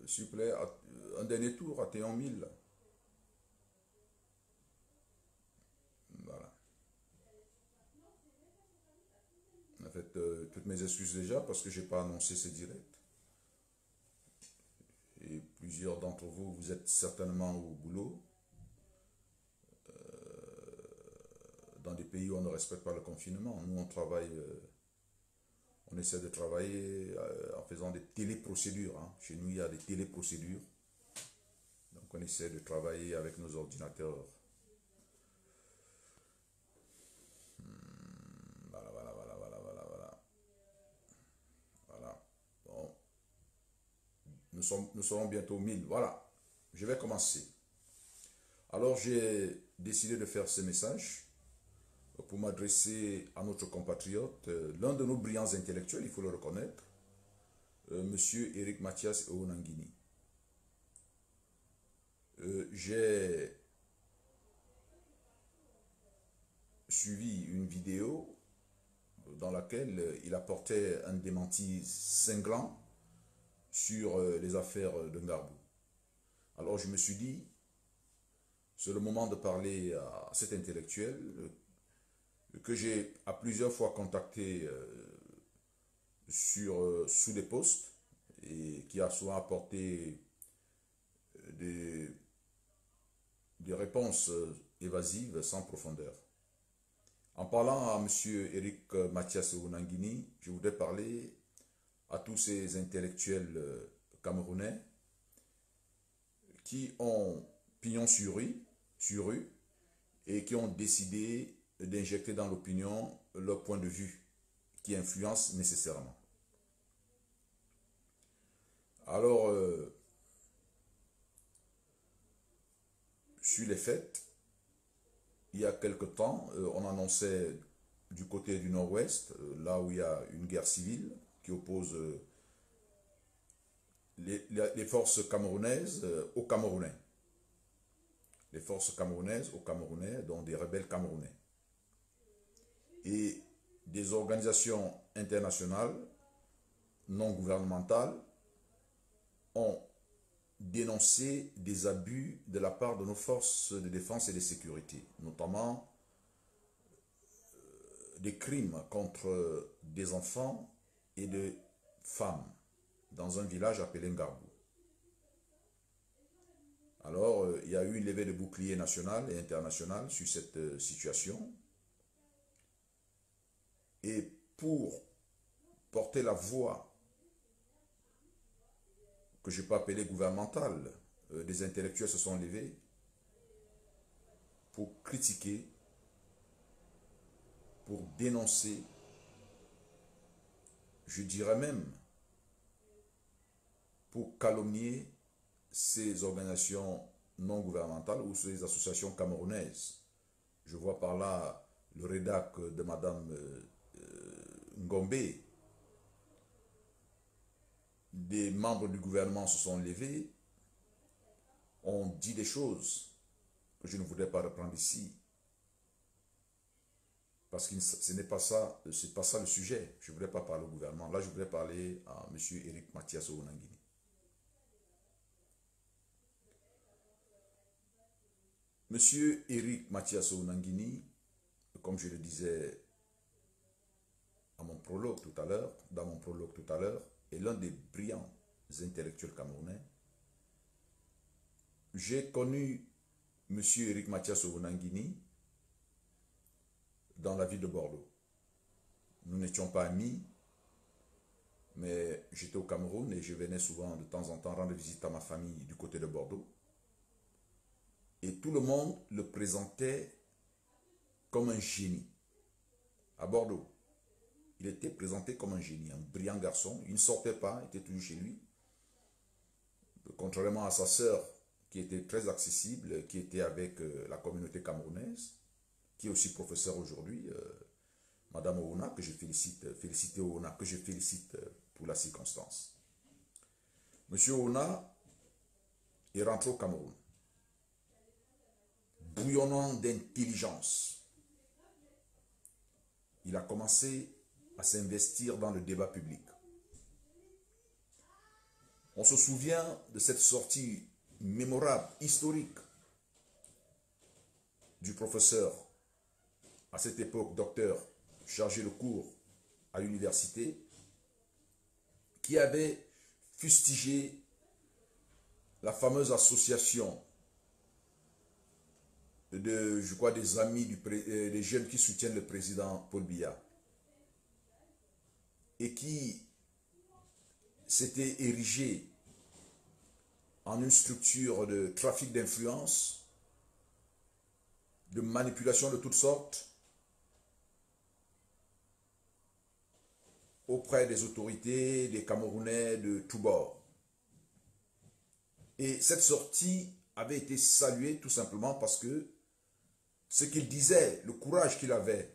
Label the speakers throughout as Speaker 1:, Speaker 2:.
Speaker 1: s'il vous plaît, un dernier tour, atteignons 1000. Voilà. En fait, toutes mes excuses déjà parce que je n'ai pas annoncé ce direct. Et plusieurs d'entre vous, vous êtes certainement au boulot, dans des pays où on ne respecte pas le confinement. Nous, on travaille, on essaie de travailler en faisant des téléprocédures, hein. Chez nous, il y a des téléprocédures. Donc, on essaie de travailler avec nos ordinateurs. Voilà, voilà, voilà, voilà, voilà, voilà. Voilà. Bon, nous serons bientôt 1000. Voilà, je vais commencer. Alors, j'ai décidé de faire ce message pour m'adresser à notre compatriote, l'un de nos brillants intellectuels, il faut le reconnaître, Monsieur Éric Mathias Ounangini. J'ai suivi une vidéo dans laquelle il apportait un démenti cinglant sur les affaires de Ngarbou. Alors je me suis dit, c'est le moment de parler à cet intellectuel que j'ai à plusieurs fois contacté sous des posts et qui a souvent apporté des, des réponses évasives sans profondeur. En parlant à M. Éric Mathias Ounangini, je voudrais parler à tous ces intellectuels camerounais qui ont pignon sur rue et qui ont décidé d'injecter dans l'opinion leur point de vue qui influence nécessairement. Alors, sur les faits, il y a quelque temps, on annonçait du côté du nord-ouest, là où il y a une guerre civile qui oppose les forces camerounaises aux Camerounais. Les forces camerounaises aux Camerounais, dont des rebelles camerounais. Et des organisations internationales non gouvernementales ont dénoncé des abus de la part de nos forces de défense et de sécurité, notamment des crimes contre des enfants et des femmes dans un village appelé Ngarbou. Alors, il y a eu une levée de bouclier national et international sur cette situation. Et pour porter la voix que je peux appeler gouvernementale, des intellectuels se sont levés pour critiquer, pour dénoncer, je dirais même, pour calomnier ces organisations non gouvernementales ou ces associations camerounaises. Je vois par là le rédac de Madame Ngombe. Des membres du gouvernement se sont levés, ont dit des choses que je ne voudrais pas reprendre ici. Parce que ce n'est pas ça, c'est pas ça le sujet. Je ne voudrais pas parler au gouvernement. Là, je voudrais parler à M. Éric Mathias Ounangini. Monsieur Éric Mathias Ounangini, comme je le disais à mon prologue tout à l'heure, dans mon prologue tout à l'heure, est l'un des brillants intellectuels camerounais. J'ai connu monsieur Éric Mathias Ounangini dans la ville de Bordeaux. Nous n'étions pas amis, mais j'étais au Cameroun et je venais souvent de temps en temps rendre visite à ma famille du côté de Bordeaux. Et tout le monde le présentait comme un génie. À Bordeaux, il était présenté comme un génie, un brillant garçon. Il ne sortait pas, il était toujours chez lui. Contrairement à sa sœur, qui était très accessible, qui était avec la communauté camerounaise, qui est aussi professeur aujourd'hui, Madame Ouna, que je félicite Ouna, que je félicite pour la circonstance. Monsieur Ouna est rentré au Cameroun, bouillonnant d'intelligence. Il a commencé à s'investir dans le débat public. On se souvient de cette sortie mémorable, historique, du professeur, à cette époque, docteur, chargé de cours à l'université, qui avait fustigé la fameuse association je crois, des amis des jeunes qui soutiennent le président Paul Biya et qui s'était érigé en une structure de trafic d'influence, de manipulation de toutes sortes auprès des autorités, des Camerounais de tous bords. Et cette sortie avait été saluée tout simplement parce que ce qu'il disait, le courage qu'il avait,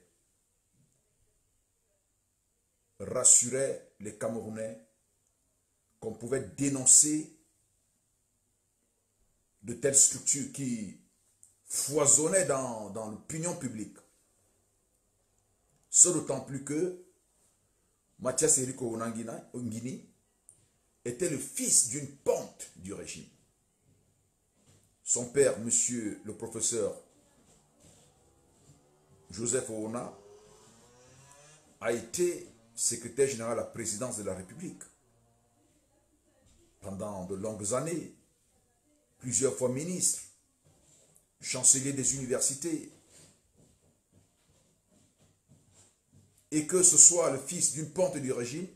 Speaker 1: rassurait les Camerounais qu'on pouvait dénoncer de telles structures qui foisonnaient dans l'opinion publique. Ce d'autant plus que Mathias Eriko Ongini était le fils d'une ponte du régime. Son père, monsieur le professeur Joseph Oona, a été secrétaire général à la présidence de la République pendant de longues années, plusieurs fois ministre, chancelier des universités. Et que ce soit le fils d'une ponte du régime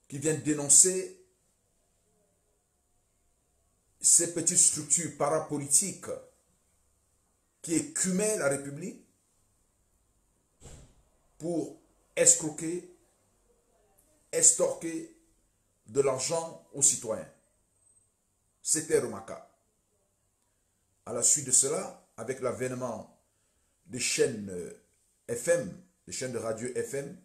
Speaker 1: qui vient dénoncer ces petites structures parapolitiques qui écumaient la République pour escroquer, estorquer de l'argent aux citoyens. C'était remarquable. À la suite de cela, avec l'avènement des chaînes FM, des chaînes de radio FM,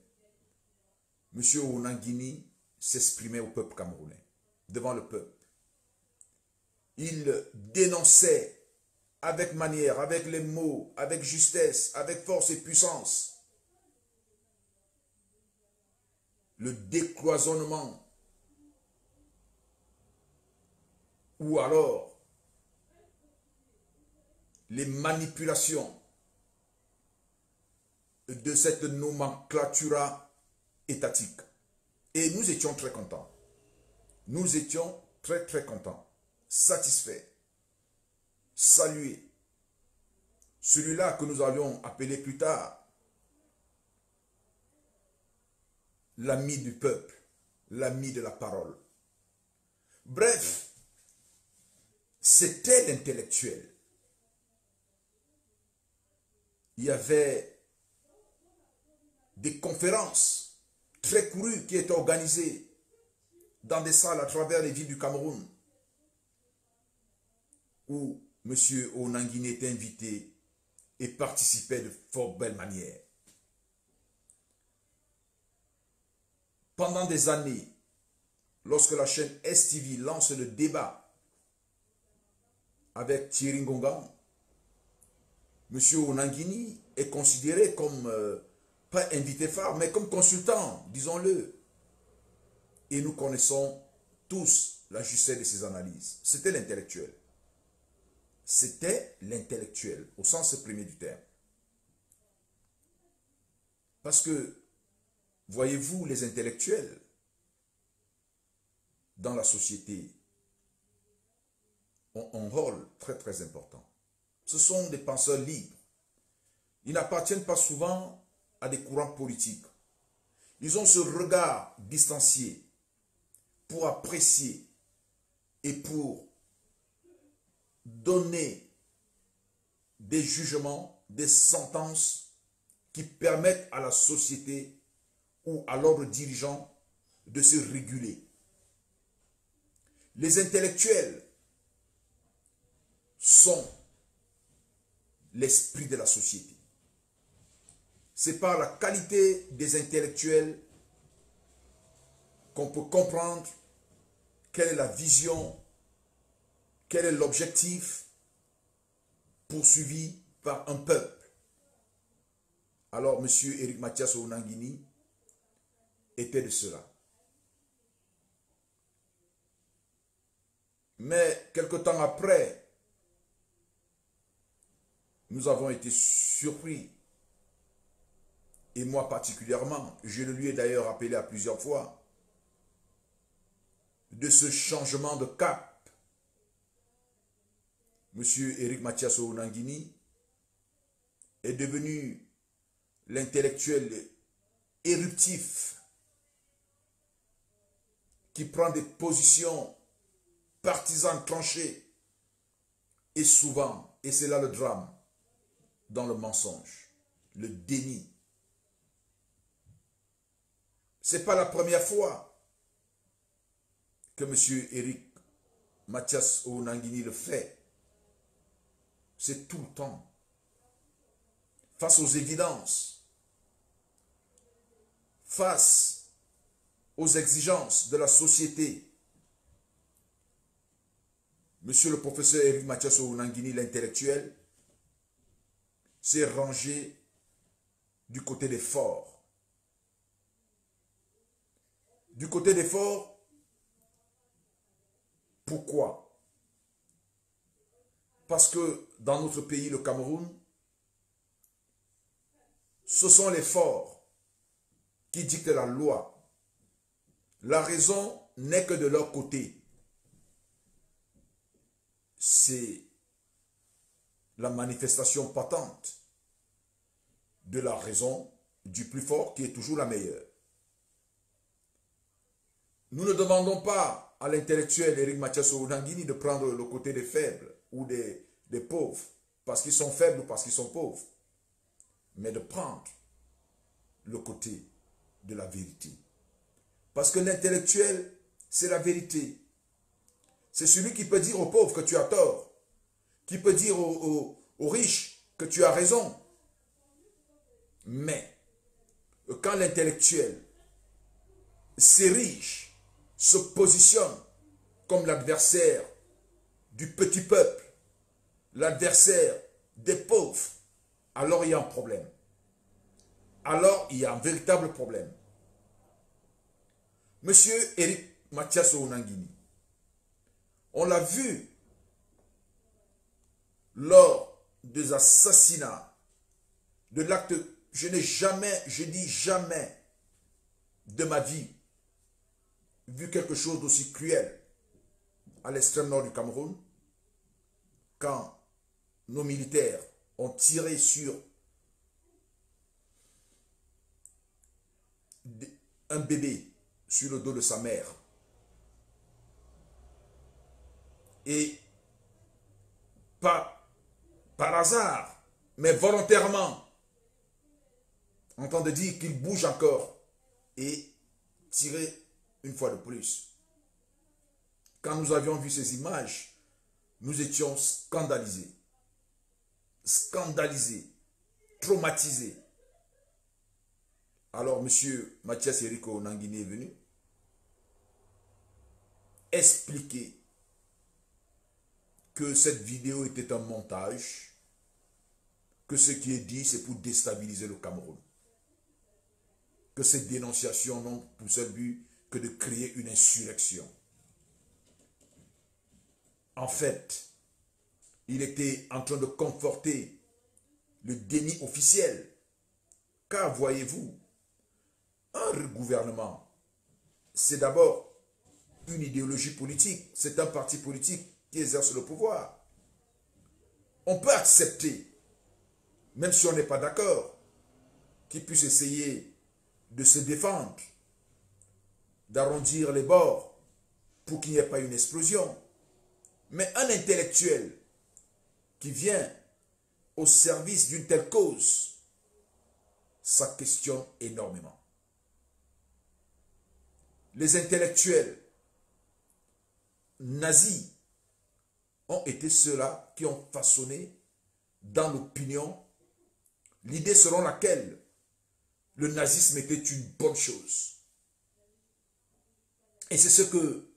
Speaker 1: M. Onangini s'exprimait au peuple camerounais, devant le peuple. Il dénonçait avec manière, avec les mots, avec justesse, avec force et puissance, le décloisonnement ou alors les manipulations de cette nomenclatura étatique. Et nous étions très contents. Nous étions très très contents, satisfaits, salués. Celui-là que nous allions appeler plus tard l'ami du peuple, l'ami de la parole. Bref, c'était l'intellectuel. Il y avait des conférences très courues qui étaient organisées dans des salles à travers les villes du Cameroun où M. Onangini était invité et participait de fort belle manière. Pendant des années, lorsque la chaîne STV lance le débat avec Thierry Ngonga, M. Onangini est considéré comme, pas invité phare, mais comme consultant, disons-le. Et nous connaissons tous la justesse de ses analyses. C'était l'intellectuel. C'était l'intellectuel, au sens premier du terme. Parce que, voyez-vous, les intellectuels dans la société ont un rôle très très important. Ce sont des penseurs libres. Ils n'appartiennent pas souvent à des courants politiques. Ils ont ce regard distancié pour apprécier et pour donner des jugements, des sentences qui permettent à la société ou à l'ordre dirigeant de se réguler. Les intellectuels sont l'esprit de la société. C'est par la qualité des intellectuels qu'on peut comprendre quelle est la vision, quel est l'objectif poursuivi par un peuple. Alors, M. Éric Mathias Onangini était de cela. Mais quelque temps après, nous avons été surpris. Et moi particulièrement, je le lui ai d'ailleurs rappelé à plusieurs fois, de ce changement de cap. Monsieur Éric Mathias Ouanangini est devenu l'intellectuel éruptif qui prend des positions partisanes tranchées et souvent, et c'est là le drame, dans le mensonge, le déni. Ce n'est pas la première fois que M. Éric Mathias Ouanangini le fait. C'est tout le temps. Face aux évidences, face aux exigences de la société, Monsieur le professeur Éric Mathias Ouanangini, l'intellectuel, s'est rangé du côté des forts. Du côté des forts, pourquoi? Parce que dans notre pays, le Cameroun, ce sont les forts qui dictent la loi. La raison n'est que de leur côté. C'est la manifestation patente de la raison du plus fort qui est toujours la meilleure. Nous ne demandons pas à l'intellectuel Éric Mathias Ouanangini de prendre le côté des faibles ou des pauvres, parce qu'ils sont faibles ou parce qu'ils sont pauvres, mais de prendre le côté de la vérité. Parce que l'intellectuel, c'est la vérité. C'est celui qui peut dire aux pauvres que tu as tort, qui peut dire aux riches que tu as raison. Mais quand l'intellectuel s'érige, se positionne comme l'adversaire du petit peuple, l'adversaire des pauvres, alors il y a un problème. Alors il y a un véritable problème. Monsieur Éric Mathias Ouanangini, on l'a vu lors des assassinats, de l'acte, je n'ai jamais, je dis jamais de ma vie, vu quelque chose d'aussi cruel à l'extrême nord du Cameroun, quand nos militaires ont tiré sur un bébé sur le dos de sa mère. Et pas par hasard, mais volontairement, en train de dire qu'il bouge encore et tirer une fois de plus. Quand nous avions vu ces images, nous étions scandalisés. Scandalisés, traumatisés. Alors, M. Mathias Éric Ouanangini est venu expliquer que cette vidéo était un montage, que ce qui est dit, c'est pour déstabiliser le Cameroun. Que ces dénonciations n'ont pour seul but que de créer une insurrection. En fait, il était en train de conforter le déni officiel. Car voyez-vous, un gouvernement, c'est d'abord une idéologie politique, c'est un parti politique qui exerce le pouvoir. On peut accepter, même si on n'est pas d'accord, qu'il puisse essayer de se défendre, d'arrondir les bords pour qu'il n'y ait pas une explosion. Mais un intellectuel qui vient au service d'une telle cause, ça questionne énormément. Les intellectuels nazis ont été ceux-là qui ont façonné dans l'opinion l'idée selon laquelle le nazisme était une bonne chose. Et c'est ce que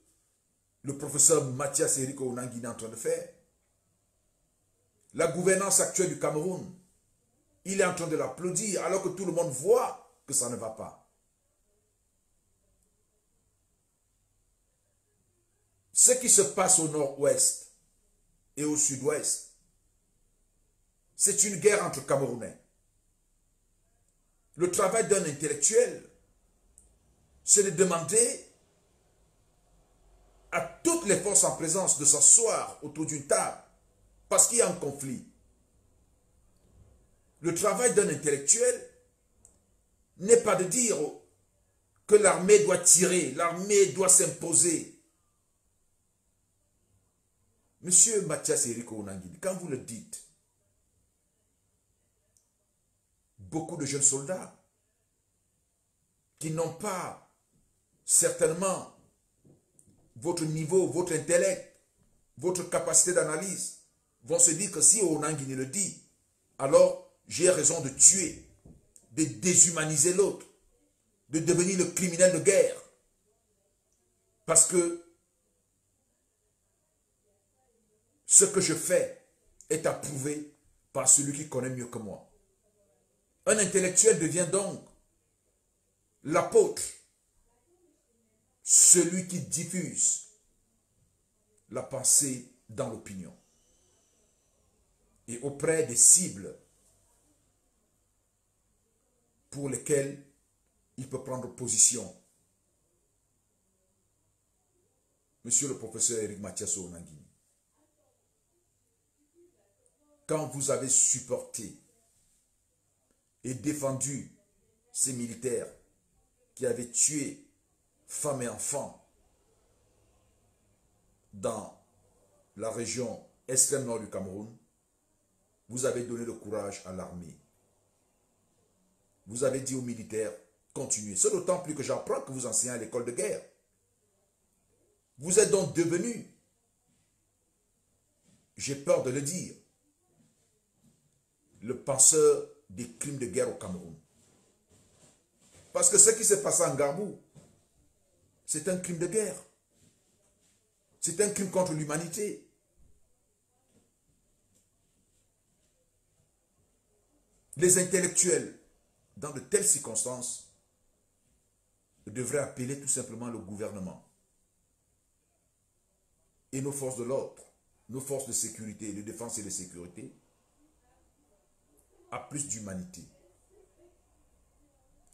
Speaker 1: le professeur Mathias Éric Ouanangini est en train de faire. La gouvernance actuelle du Cameroun, il est en train de l'applaudir alors que tout le monde voit que ça ne va pas. Ce qui se passe au nord-ouest et au sud-ouest, c'est une guerre entre Camerounais. Le travail d'un intellectuel, c'est de demander à toutes les forces en présence de s'asseoir autour d'une table parce qu'il y a un conflit. Le travail d'un intellectuel n'est pas de dire que l'armée doit tirer, l'armée doit s'imposer. Monsieur Mathias Eriko Onangini, quand vous le dites, beaucoup de jeunes soldats qui n'ont pas certainement votre niveau, votre intellect, votre capacité d'analyse, vont se dire que si Onangini le dit, alors j'ai raison de tuer, de déshumaniser l'autre, de devenir le criminel de guerre. Parce que ce que je fais est approuvé par celui qui connaît mieux que moi. Un intellectuel devient donc l'apôtre, celui qui diffuse la pensée dans l'opinion et auprès des cibles pour lesquelles il peut prendre position. Monsieur le professeur Éric Mathias Onangini, quand vous avez supporté et défendu ces militaires qui avaient tué femmes et enfants dans la région extrême nord du Cameroun, vous avez donné le courage à l'armée. Vous avez dit aux militaires, continuez. C'est d'autant plus que j'apprends que vous enseignez à l'école de guerre. Vous êtes donc devenu, j'ai peur de le dire, le penseur des crimes de guerre au Cameroun. Parce que ce qui s'est passé en Garbou, c'est un crime de guerre. C'est un crime contre l'humanité. Les intellectuels, dans de telles circonstances, devraient appeler tout simplement le gouvernement et nos forces de l'ordre, nos forces de sécurité, de défense et de sécurité, à plus d'humanité.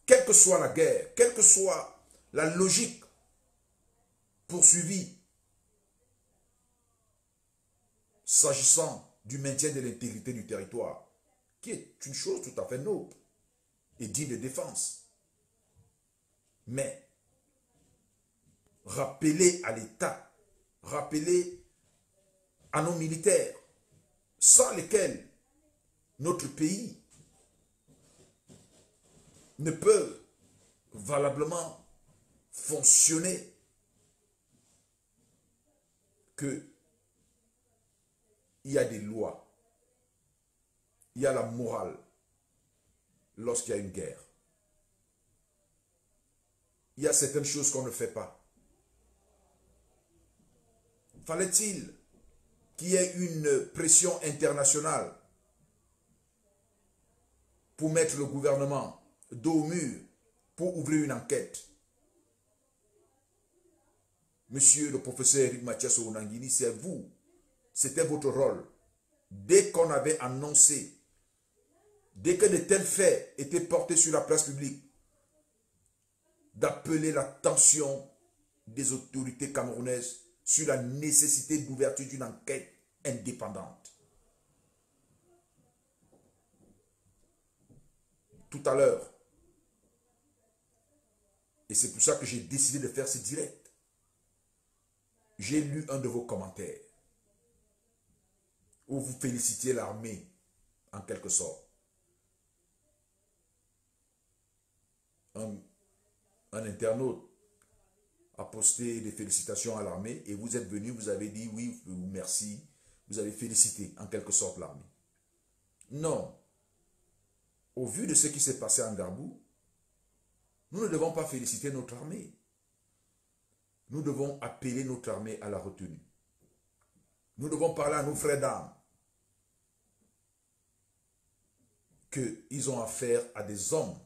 Speaker 1: Quelle que soit la guerre, quelle que soit la logique poursuivie s'agissant du maintien de l'intégrité du territoire, qui est une chose tout à fait noble et digne de défense. Mais rappeler à l'État, rappeler à nos militaires, sans lesquels notre pays ne peut valablement fonctionner, qu'il y a des lois, il y a la morale lorsqu'il y a une guerre. Il y a certaines choses qu'on ne fait pas. Fallait-il qu'il y ait une pression internationale pour mettre le gouvernement dos au mur, pour ouvrir une enquête? Monsieur le professeur Éric Mathias Onangini, c'est vous, c'était votre rôle. Dès qu'on avait annoncé, dès que de tels faits étaient portés sur la place publique, d'appeler l'attention des autorités camerounaises sur la nécessité d'ouverture d'une enquête indépendante. Tout à l'heure, et c'est pour ça que j'ai décidé de faire ce direct, j'ai lu un de vos commentaires où vous félicitiez l'armée en quelque sorte. Un internaute a posté des félicitations à l'armée et vous êtes venu, vous avez dit oui, merci, vous avez félicité en quelque sorte l'armée. Non. Au vu de ce qui s'est passé en Garbou, nous ne devons pas féliciter notre armée. Nous devons appeler notre armée à la retenue. Nous devons parler à nos frères d'armes qu'ils ont affaire à des hommes.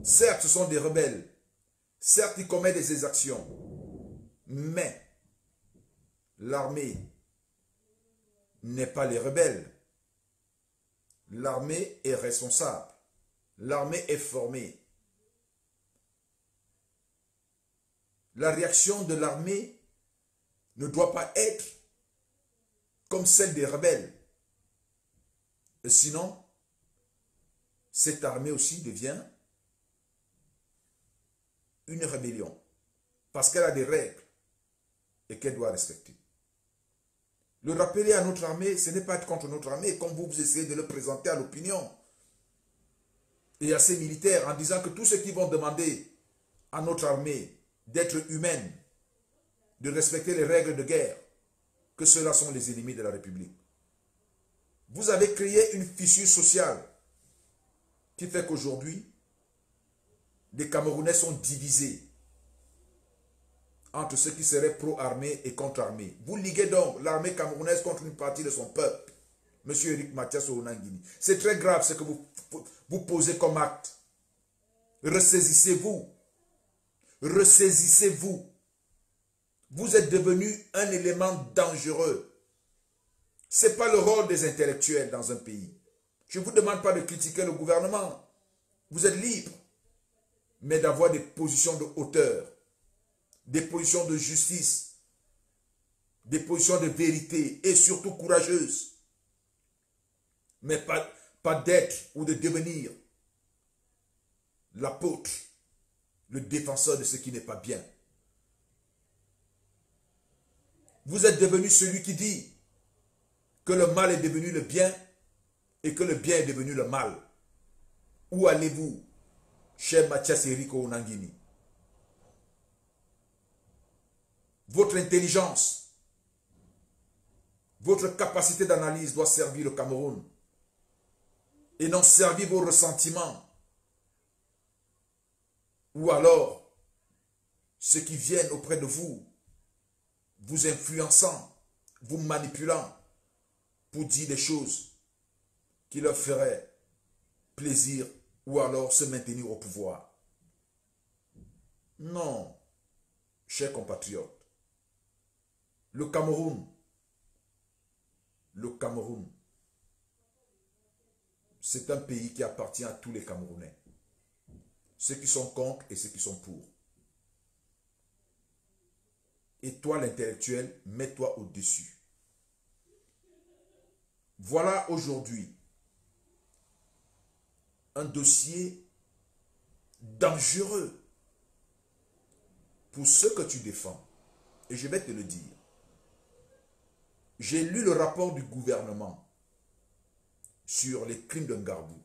Speaker 1: Certes, ce sont des rebelles, Certes, il commet des exactions, mais l'armée n'est pas les rebelles. L'armée est responsable. L'armée est formée. La réaction de l'armée ne doit pas être comme celle des rebelles. Et sinon, cette armée aussi devient une rébellion. Parce qu'elle a des règles et qu'elle doit respecter. Le rappeler à notre armée, ce n'est pas être contre notre armée, comme vous essayez de le présenter à l'opinion et à ces militaires en disant que tous ceux qui vont demander à notre armée d'être humaine, de respecter les règles de guerre, que ceux-là sont les ennemis de la République. Vous avez créé une fissure sociale qui fait qu'aujourd'hui, les Camerounais sont divisés entre ceux qui seraient pro-armée et contre-armée. Vous liguez donc l'armée camerounaise contre une partie de son peuple. Monsieur Eric Mathias Ounangini. C'est très grave ce que vous posez comme acte. Ressaisissez-vous. Ressaisissez-vous. Vous êtes devenu un élément dangereux. Ce n'est pas le rôle des intellectuels dans un pays. Je ne vous demande pas de critiquer le gouvernement. Vous êtes libre. Mais d'avoir des positions de hauteur, des positions de justice, des positions de vérité et surtout courageuses. Mais pas d'être ou de devenir l'apôtre, le défenseur de ce qui n'est pas bien. Vous êtes devenu celui qui dit que le mal est devenu le bien et que le bien est devenu le mal. Où allez-vous, cher Mathias Eric Ounangini? Votre intelligence, votre capacité d'analyse doit servir le Cameroun et non servir vos ressentiments. Ou alors, ceux qui viennent auprès de vous, vous influençant, vous manipulant pour dire des choses qui leur feraient plaisir ou alors se maintenir au pouvoir. Non, chers compatriotes, le Cameroun, c'est un pays qui appartient à tous les Camerounais. Ceux qui sont contre et ceux qui sont pour. Et toi, l'intellectuel, mets-toi au-dessus. Voilà aujourd'hui un dossier dangereux pour ceux que tu défends. Et je vais te le dire. J'ai lu le rapport du gouvernement sur les crimes de Ngarbou.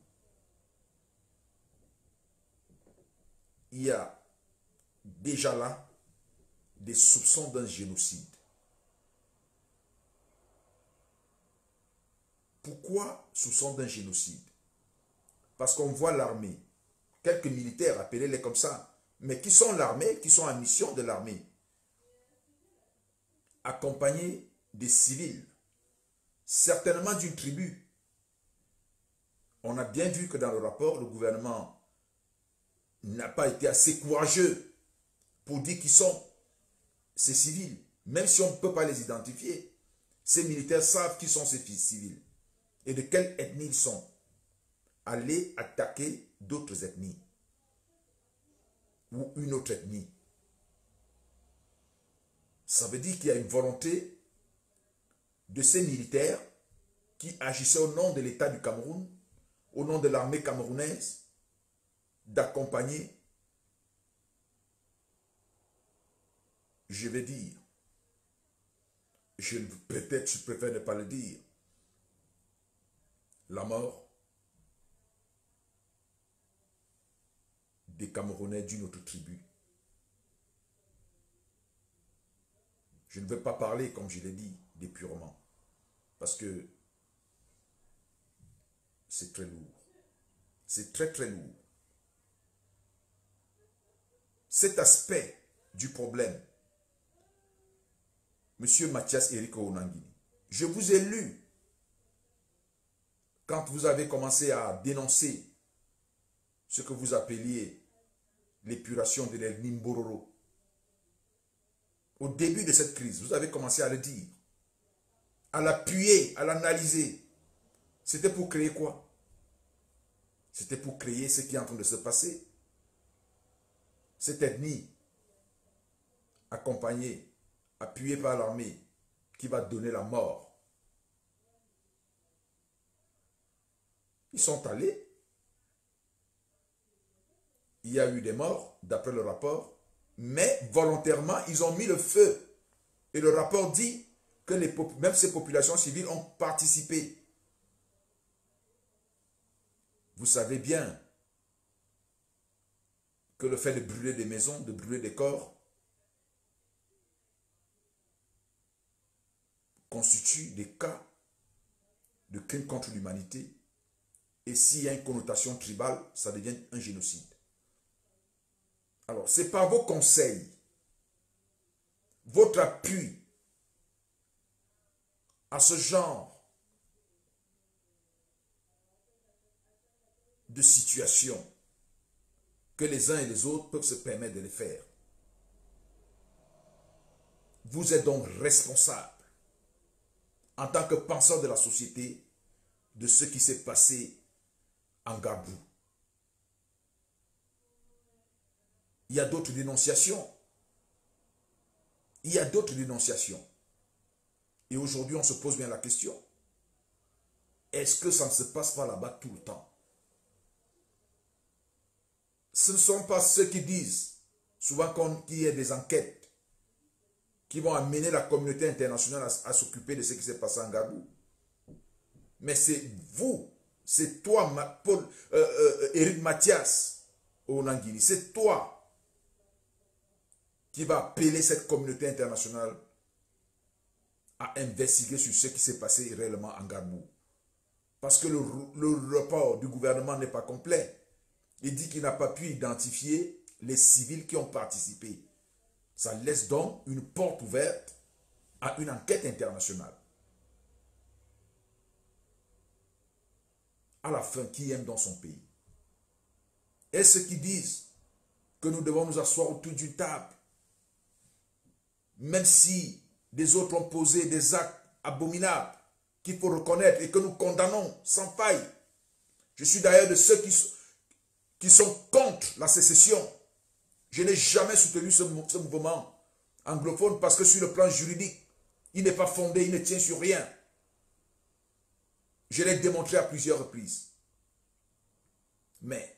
Speaker 1: Il y a déjà là des soupçons d'un génocide. Pourquoi soupçon d'un génocide? Parce qu'on voit l'armée, quelques militaires, appelez-les comme ça, mais qui sont l'armée, qui sont en mission de l'armée, accompagnés des civils, certainement d'une tribu. On a bien vu que dans le rapport, le gouvernement n'a pas été assez courageux pour dire qui sont ces civils. Même si on ne peut pas les identifier, ces militaires savent qui sont ces civils et de quelle ethnie ils sont. Aller attaquer d'autres ethnies ou une autre ethnie. Ça veut dire qu'il y a une volonté de ces militaires qui agissaient au nom de l'État du Cameroun, au nom de l'armée camerounaise, d'accompagner, je vais dire, peut-être je préfère ne pas le dire, la mort des Camerounais d'une autre tribu. Je ne veux pas parler, comme je l'ai dit, d'épurement, parce que c'est très lourd. C'est très très lourd. Cet aspect du problème, Monsieur Mathias Eric Ounangini, je vous ai lu quand vous avez commencé à dénoncer ce que vous appeliez l'épuration de l'ethnie Mbororo. Au début de cette crise, vous avez commencé à le dire, à l'appuyer, à l'analyser. C'était pour créer quoi? C'était pour créer ce qui est en train de se passer. Cette ethnie, accompagnée, appuyée par l'armée, qui va donner la mort. Ils sont allés. Il y a eu des morts, d'après le rapport, mais volontairement, ils ont mis le feu. Et le rapport dit que même ces populations civiles ont participé. Vous savez bien que le fait de brûler des maisons, de brûler des corps, constitue des cas de crimes contre l'humanité. Et s'il y a une connotation tribale, ça devient un génocide. Alors, c'est par vos conseils, votre appui à ce genre de situation que les uns et les autres peuvent se permettre de les faire. Vous êtes donc responsable, en tant que penseur de la société, de ce qui s'est passé en Gbagbo. Il y a d'autres dénonciations. Il y a d'autres dénonciations. Et aujourd'hui, on se pose bien la question. Est-ce que ça ne se passe pas là-bas tout le temps? Ce ne sont pas ceux qui disent, souvent qu'il y ait des enquêtes, qui vont amener la communauté internationale à s'occuper de ce qui s'est passé en Gbagbo. Mais c'est vous, c'est toi, Éric Mathias, au Nangini, c'est toi qui va appeler cette communauté internationale à investiguer sur ce qui s'est passé réellement en Gbagbo. Parce que le rapport du gouvernement n'est pas complet. Il dit qu'il n'a pas pu identifier les civils qui ont participé. Ça laisse donc une porte ouverte à une enquête internationale. À la fin, qui aime dans son pays? Et ceux qui disent que nous devons nous asseoir autour d'une table, même si des autres ont posé des actes abominables qu'il faut reconnaître et que nous condamnons sans faille. Je suis d'ailleurs de ceux qui sont contre la sécession. Je n'ai jamais soutenu ce mouvement anglophone parce que sur le plan juridique, il n'est pas fondé, il ne tient sur rien. Je l'ai démontré à plusieurs reprises. Mais,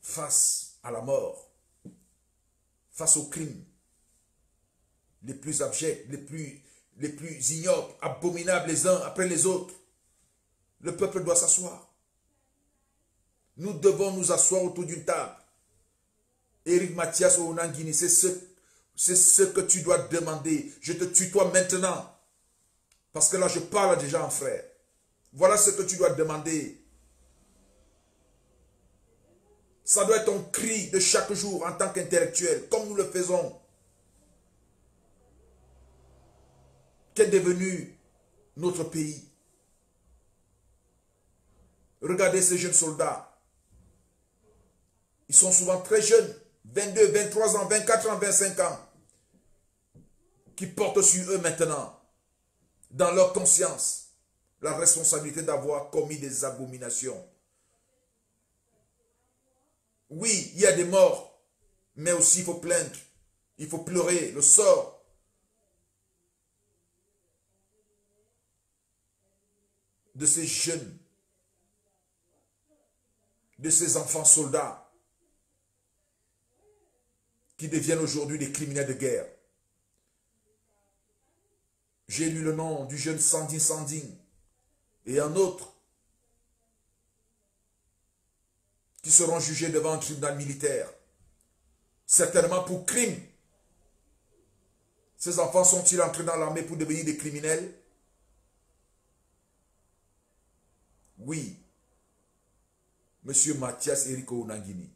Speaker 1: face à la mort, face aux crimes les plus abjects, les plus ignobles, abominables les uns après les autres, le peuple doit s'asseoir. Nous devons nous asseoir autour d'une table. Éric Mathias Onangini, c'est ce que tu dois demander. Je te tutoie maintenant. Parce que là, je parle déjà en frère. Voilà ce que tu dois demander. Ça doit être ton cri de chaque jour en tant qu'intellectuel, comme nous le faisons. Qu'est devenu notre pays? Regardez ces jeunes soldats. Ils sont souvent très jeunes, 22, 23 ans, 24 ans, 25 ans, qui portent sur eux maintenant, dans leur conscience, la responsabilité d'avoir commis des abominations. Oui, il y a des morts, mais aussi il faut plaindre, il faut pleurer le sort de ces jeunes, de ces enfants soldats qui deviennent aujourd'hui des criminels de guerre. J'ai lu le nom du jeune Sandine Sandine et un autre qui seront jugés devant un tribunal militaire, certainement pour crime. Ces enfants sont-ils entrés dans l'armée pour devenir des criminels? Oui, Monsieur Mathias Éric Onangini.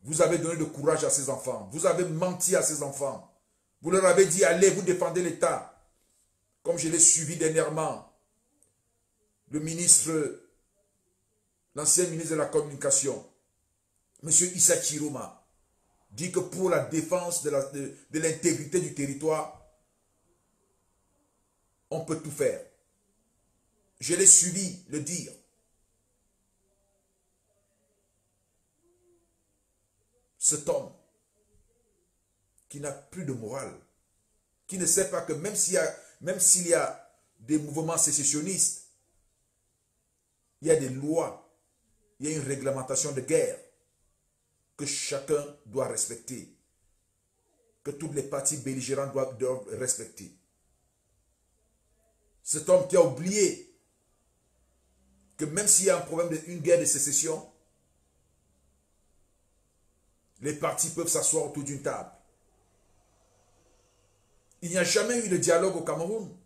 Speaker 1: Vous avez donné le courage à ces enfants. Vous avez menti à ces enfants. Vous leur avez dit, allez, vous défendez l'État. Comme je l'ai suivi dernièrement, le ministre l'ancien ministre de la Communication, M. Issa Chiroma, dit que pour la défense de l'intégrité du territoire, on peut tout faire. Je l'ai suivi le dire. Cet homme qui n'a plus de morale, qui ne sait pas que même s'il y a des mouvements sécessionnistes, il y a des lois, il y a une réglementation de guerre que chacun doit respecter, que toutes les parties belligérantes doivent respecter. Cet homme qui a oublié que même s'il y a un problème d'une guerre de sécession, les parties peuvent s'asseoir autour d'une table. Il n'y a jamais eu de dialogue au Cameroun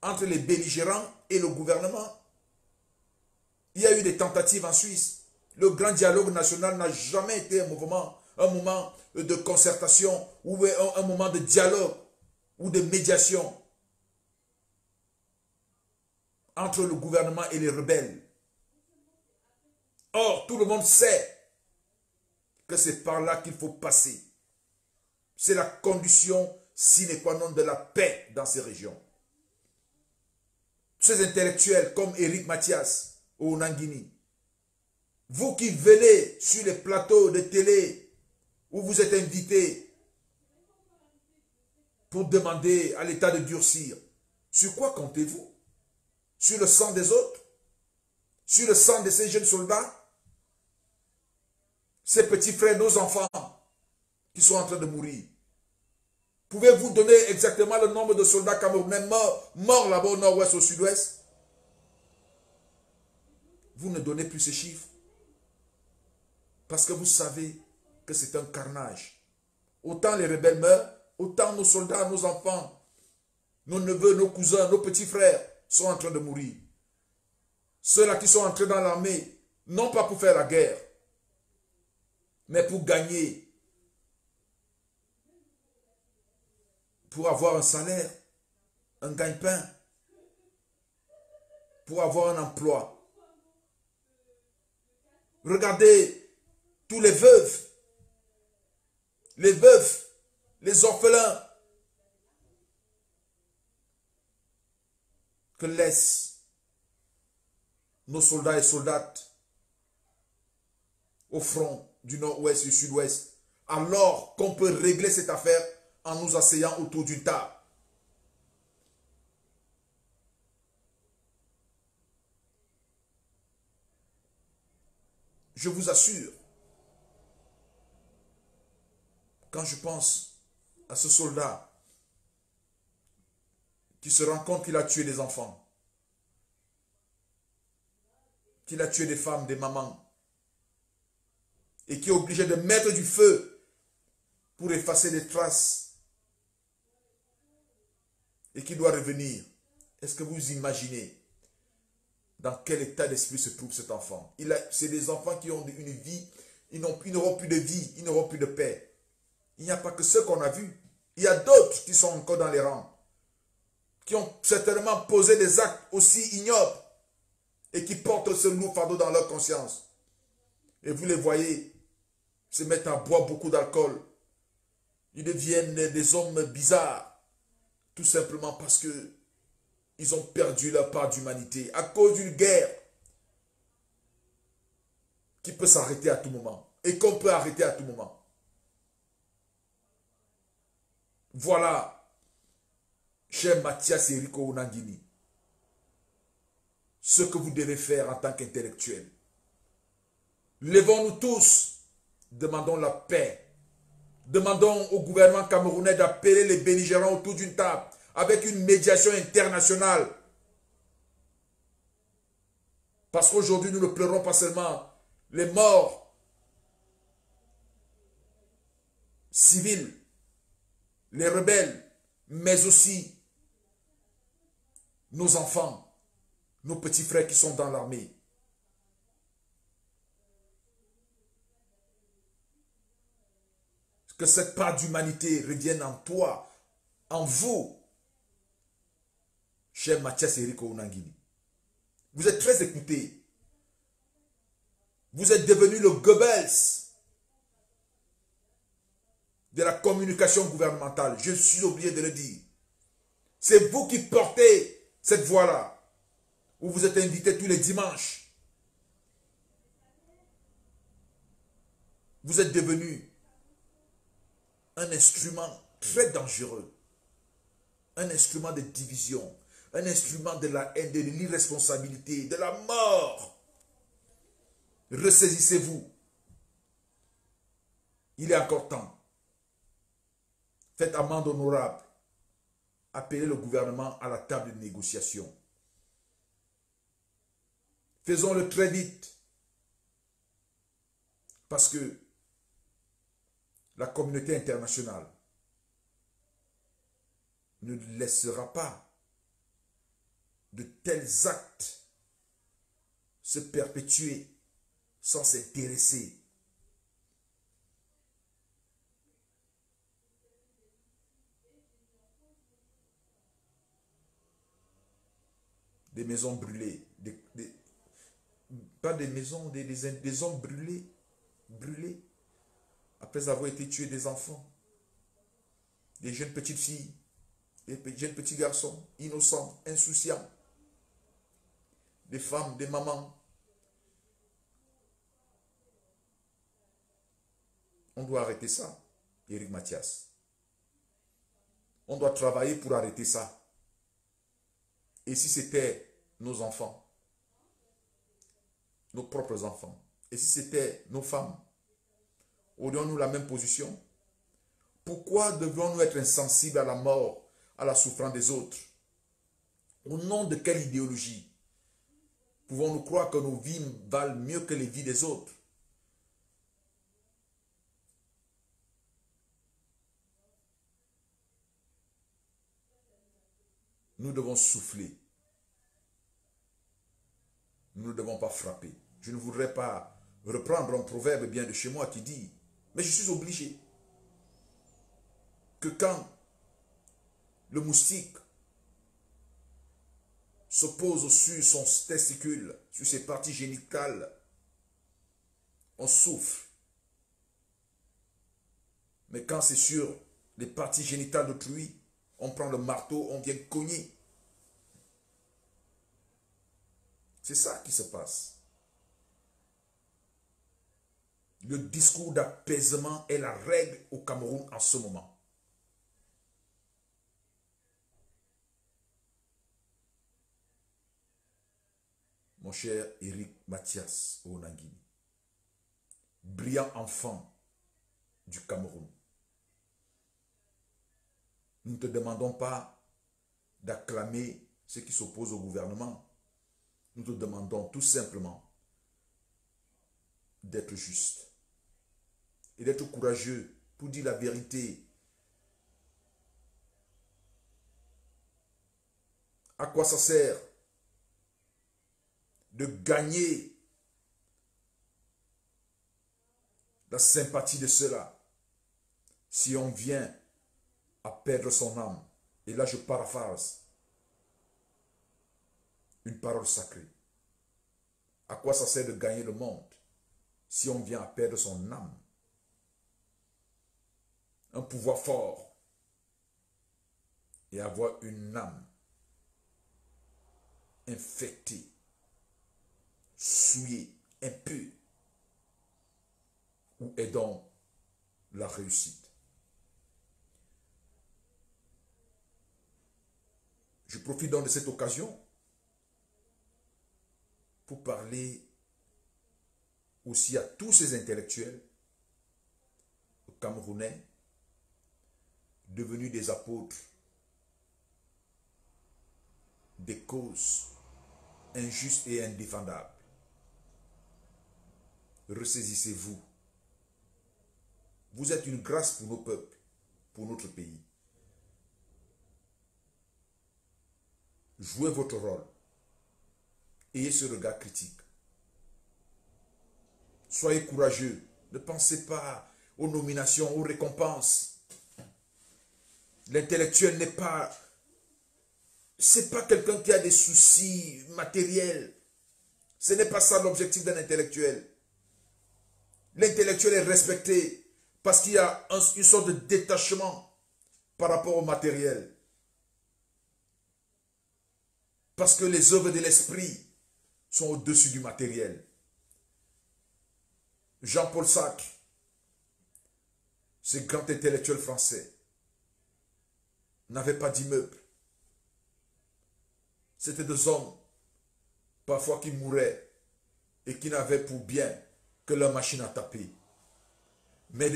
Speaker 1: entre les belligérants et le gouvernement. Il y a eu des tentatives en Suisse. Le grand dialogue national n'a jamais été un moment de concertation ou un moment de dialogue ou de médiation entre le gouvernement et les rebelles. Or, tout le monde sait que c'est par là qu'il faut passer. C'est la condition sine qua non de la paix dans ces régions. Ces intellectuels comme Éric Mathias au Nangini, vous qui venez sur les plateaux de télé où vous êtes invités pour demander à l'État de durcir, sur quoi comptez-vous? Sur le sang des autres? Sur le sang de ces jeunes soldats? Ces petits frères, nos enfants qui sont en train de mourir. Pouvez-vous donner exactement le nombre de soldats camerounais morts là-bas au nord-ouest, au sud-ouest? Vous ne donnez plus ces chiffres. Parce que vous savez que c'est un carnage. Autant les rebelles meurent, autant nos soldats, nos enfants, nos neveux, nos cousins, nos petits frères sont en train de mourir. Ceux-là qui sont entrés dans l'armée, non pas pour faire la guerre, mais pour gagner, pour avoir un salaire, un gagne-pain, pour avoir un emploi. Regardez tous les veufs, les orphelins que laissent nos soldats et soldates au front du nord-ouest et du sud-ouest, alors qu'on peut régler cette affaire en nous asseyant autour d'une table. Je vous assure, quand je pense à ce soldat qui se rend compte qu'il a tué des enfants, qu'il a tué des femmes, des mamans, et qui est obligé de mettre du feu pour effacer les traces, et qui doit revenir, est-ce que vous imaginez dans quel état d'esprit se trouve cet enfant? C'est des enfants qui ont une vie, ils n'auront plus de vie, ils n'auront plus de paix. Il n'y a pas que ceux qu'on a vus. Il y a d'autres qui sont encore dans les rangs, qui ont certainement posé des actes aussi ignobles et qui portent ce lourd fardeau dans leur conscience. Et vous les voyez se mettre à boire beaucoup d'alcool. Ils deviennent des hommes bizarres, tout simplement parce que ils ont perdu leur part d'humanité à cause d'une guerre qui peut s'arrêter à tout moment et qu'on peut arrêter à tout moment. Voilà, cher Mathias et Rico Nangini, ce que vous devez faire en tant qu'intellectuel. Levons-nous tous, demandons la paix. Demandons au gouvernement camerounais d'appeler les belligérants autour d'une table avec une médiation internationale. Parce qu'aujourd'hui, nous ne pleurons pas seulement les morts civils, les rebelles, mais aussi nos enfants, nos petits frères qui sont dans l'armée. Que cette part d'humanité revienne en toi, en vous, cher Mathias Erico Nangini. Vous êtes très écouté. Vous êtes devenu le Goebbels de la communication gouvernementale. Je suis obligé de le dire. C'est vous qui portez cette voix-là, où vous êtes invité tous les dimanches. Vous êtes devenu un instrument très dangereux, un instrument de division, un instrument de la haine, de l'irresponsabilité, de la mort. Ressaisissez-vous. Il est encore temps. Faites amende honorable. Appelez le gouvernement à la table de négociation. Faisons-le très vite. Parce que la communauté internationale ne laissera pas de tels actes se perpétuer sans s'intéresser. Des maisons brûlées, pas des maisons, des hommes brûlés, après avoir été tués, des enfants, des jeunes petites filles, des jeunes petits garçons, innocents, insouciants, des femmes, des mamans. On doit arrêter ça, Éric Mathias. On doit travailler pour arrêter ça. Et si c'était nos enfants, nos propres enfants, et si c'était nos femmes, aurions-nous la même position? Pourquoi devons-nous être insensibles à la mort, à la souffrance des autres? Au nom de quelle idéologie pouvons-nous croire que nos vies valent mieux que les vies des autres? Nous devons souffler. Nous ne devons pas frapper. Je ne voudrais pas reprendre un proverbe bien de chez moi qui dit, mais je suis obligé, que quand le moustique se pose sur son testicule, sur ses parties génitales, on souffre. Mais quand c'est sur les parties génitales d'autrui, on prend le marteau, on vient cogner. C'est ça qui se passe. Le discours d'apaisement est la règle au Cameroun en ce moment. Mon cher Éric Mathias Onangini, brillant enfant du Cameroun, nous ne te demandons pas d'acclamer ceux qui s'opposent au gouvernement. Nous te demandons tout simplement d'être juste et d'être courageux pour dire la vérité. À quoi ça sert de gagner la sympathie de ceux-là si on vient à perdre son âme? Et là, je paraphrase une parole sacrée. À quoi ça sert de gagner le monde si on vient à perdre son âme? Un pouvoir fort et avoir une âme infectée, souillée, impure. Où est donc la réussite? Je profite donc de cette occasion pour parler aussi à tous ces intellectuels camerounais devenus des apôtres des causes injustes et indéfendables. Ressaisissez-vous. Vous êtes une grâce pour nos peuples, pour notre pays. Jouez votre rôle. Ayez ce regard critique. Soyez courageux. Ne pensez pas aux nominations, aux récompenses. L'intellectuel n'est pas... C'est pas quelqu'un qui a des soucis matériels. Ce n'est pas ça l'objectif d'un intellectuel. L'intellectuel est respecté parce qu'il y a une sorte de détachement par rapport au matériel. Parce que les œuvres de l'esprit sont au-dessus du matériel. Jean-Paul Sartre, ce grand intellectuel français, n'avait pas d'immeuble. C'était des hommes, parfois qui mouraient et qui n'avaient pour bien que leur machine à taper. Mais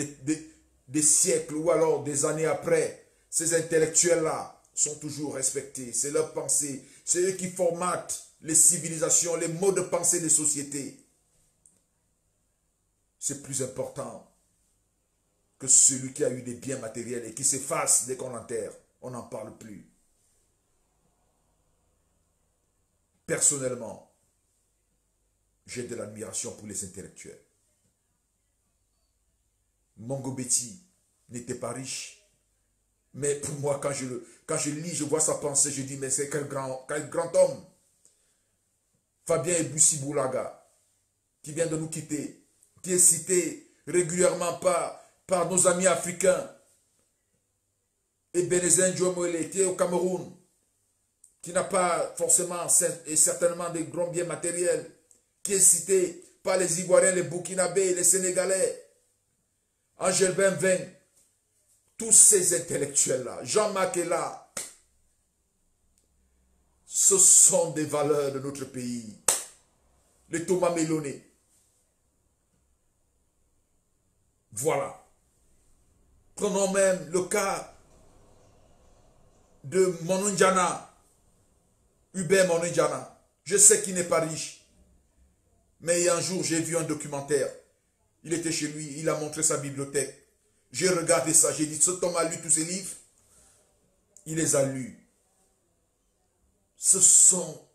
Speaker 1: des siècles ou alors des années après, ces intellectuels-là sont toujours respectés. C'est leur pensée. C'est eux qui formatent les civilisations, les modes de pensée des sociétés. C'est plus important que celui qui a eu des biens matériels et qui s'efface dès qu'on l'enterre. On n'en parle plus. Personnellement, j'ai de l'admiration pour les intellectuels. Mongo Betty n'était pas riche. Mais pour moi, quand je lis, je vois sa pensée, je dis, mais c'est quel grand homme. Fabien Ebussi Boulaga, qui vient de nous quitter, qui est cité régulièrement par nos amis africains. Et Benezen Djomouele, qui est au Cameroun, qui n'a pas forcément et certainement des grands biens matériels, qui est cité par les Ivoiriens, les Burkinabés, les Sénégalais, Angèle Benven, tous ces intellectuels-là, Jean-Marc est là, ce sont des valeurs de notre pays. Les Thomas Mélonné. Voilà. Prenons même le cas de Mononjana, Hubert Mononjana. Je sais qu'il n'est pas riche. Mais un jour, j'ai vu un documentaire. Il était chez lui, il a montré sa bibliothèque. J'ai regardé ça, j'ai dit, cet homme a lu tous ses livres. Il les a lus. Ce sont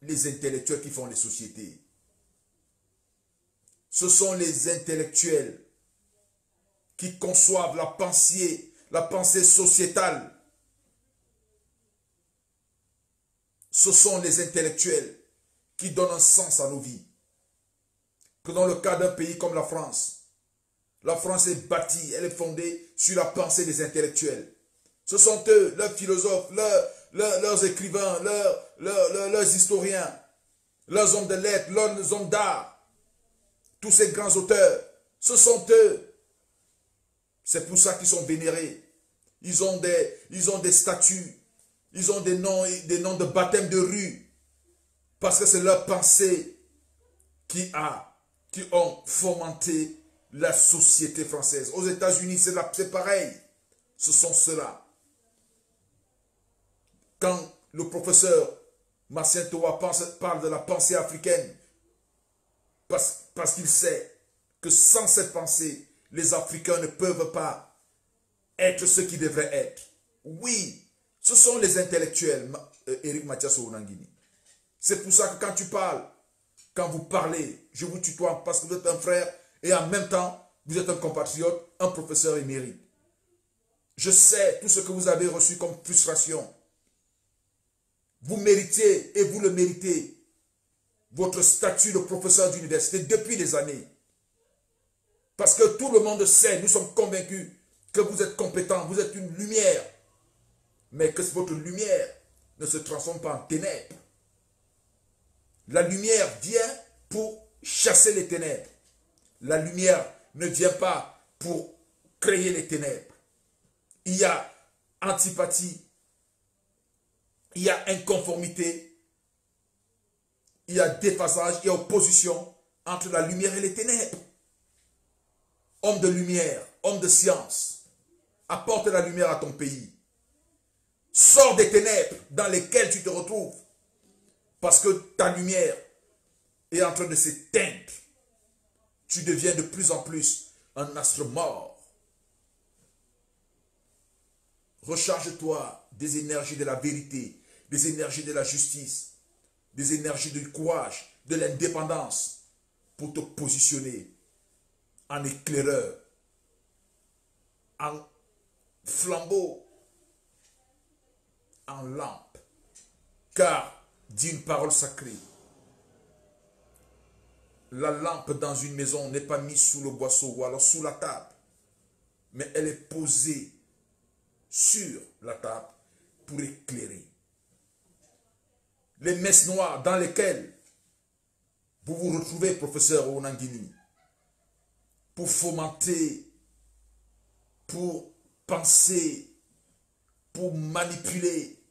Speaker 1: les intellectuels qui font les sociétés. Ce sont les intellectuels qui conçoivent la pensée sociétale. Ce sont les intellectuels qui donnent un sens à nos vies. Que dans le cas d'un pays comme la France est bâtie, elle est fondée sur la pensée des intellectuels. Ce sont eux, leurs philosophes, leurs écrivains, leurs historiens, leurs hommes de lettres, leurs hommes d'art, tous ces grands auteurs, ce sont eux. C'est pour ça qu'ils sont vénérés. Ils ont des statues, ils ont des noms de baptême de rue, parce que c'est leur pensée qui ont fomenté la société française. Aux États-Unis, c'est pareil. Ce sont ceux-là. Quand le professeur Marcien Toa parle de la pensée africaine, parce qu'il sait que sans cette pensée, les Africains ne peuvent pas être ce qu'ils devraient être. Oui, ce sont les intellectuels, Éric Mathias Ounangini. C'est pour ça que quand tu parles, quand vous parlez, je vous tutoie parce que vous êtes un frère et en même temps, vous êtes un compatriote, un professeur émérite. Je sais tout ce que vous avez reçu comme frustration. Vous méritez et vous le méritez votre statut de professeur d'université depuis des années. Parce que tout le monde sait, nous sommes convaincus que vous êtes compétent, vous êtes une lumière. Mais que votre lumière ne se transforme pas en ténèbres. La lumière vient pour chasser les ténèbres. La lumière ne vient pas pour créer les ténèbres. Il y a antipathie, il y a inconformité, il y a déphasage, il y a opposition entre la lumière et les ténèbres. Homme de lumière, homme de science, apporte la lumière à ton pays. Sors des ténèbres dans lesquelles tu te retrouves. Parce que ta lumière est en train de s'éteindre. Tu deviens de plus en plus un astre mort. Recharge-toi des énergies de la vérité, des énergies de la justice, des énergies du courage, de l'indépendance, pour te positionner en éclaireur, en flambeau, en lampe. Car, dit une parole sacrée, la lampe dans une maison n'est pas mise sous le boisseau ou alors sous la table, mais elle est posée sur la table pour éclairer. Les messes noires dans lesquelles vous vous retrouvez, professeur Onangini, pour fomenter, pour penser, pour manipuler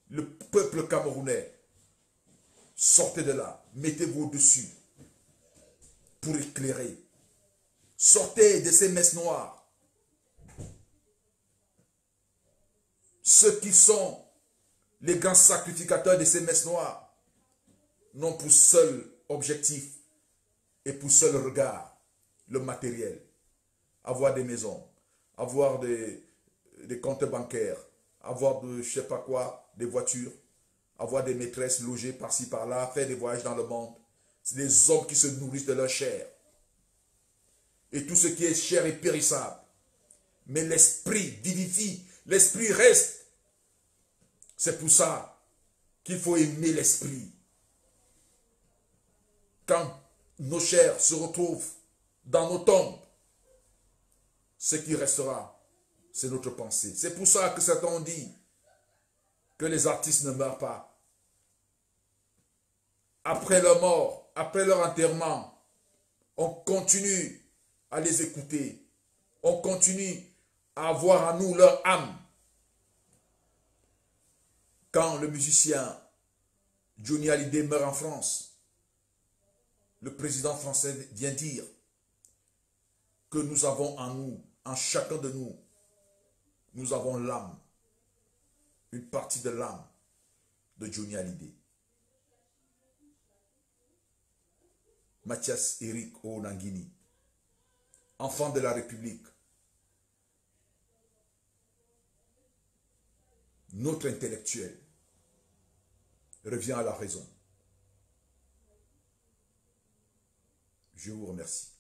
Speaker 1: le peuple camerounais. Sortez de là, mettez-vous au-dessus pour éclairer. Sortez de ces messes noires. Ceux qui sont les grands sacrificateurs de ces messes noires n'ont pour seul objectif et pour seul regard le matériel. Avoir des maisons, avoir des comptes bancaires, avoir de je sais pas quoi, des voitures, avoir des maîtresses logées par-ci par-là, faire des voyages dans le monde. C'est des hommes qui se nourrissent de leur chair. Et tout ce qui est chair est périssable. Mais l'esprit vivifie, l'esprit reste. C'est pour ça qu'il faut aimer l'esprit. Quand nos chairs se retrouvent dans nos tombes, ce qui restera, c'est notre pensée. C'est pour ça que certains ont dit que les artistes ne meurent pas. Après leur mort, après leur enterrement, on continue à les écouter. On continue à avoir en nous leur âme. Quand le musicien Johnny Hallyday meurt en France, le président français vient dire que nous avons en nous, en chacun de nous, nous avons l'âme, une partie de l'âme de Johnny Hallyday. Mathias Eric Onangini, enfant de la République, notre intellectuel, revient à la raison. Je vous remercie.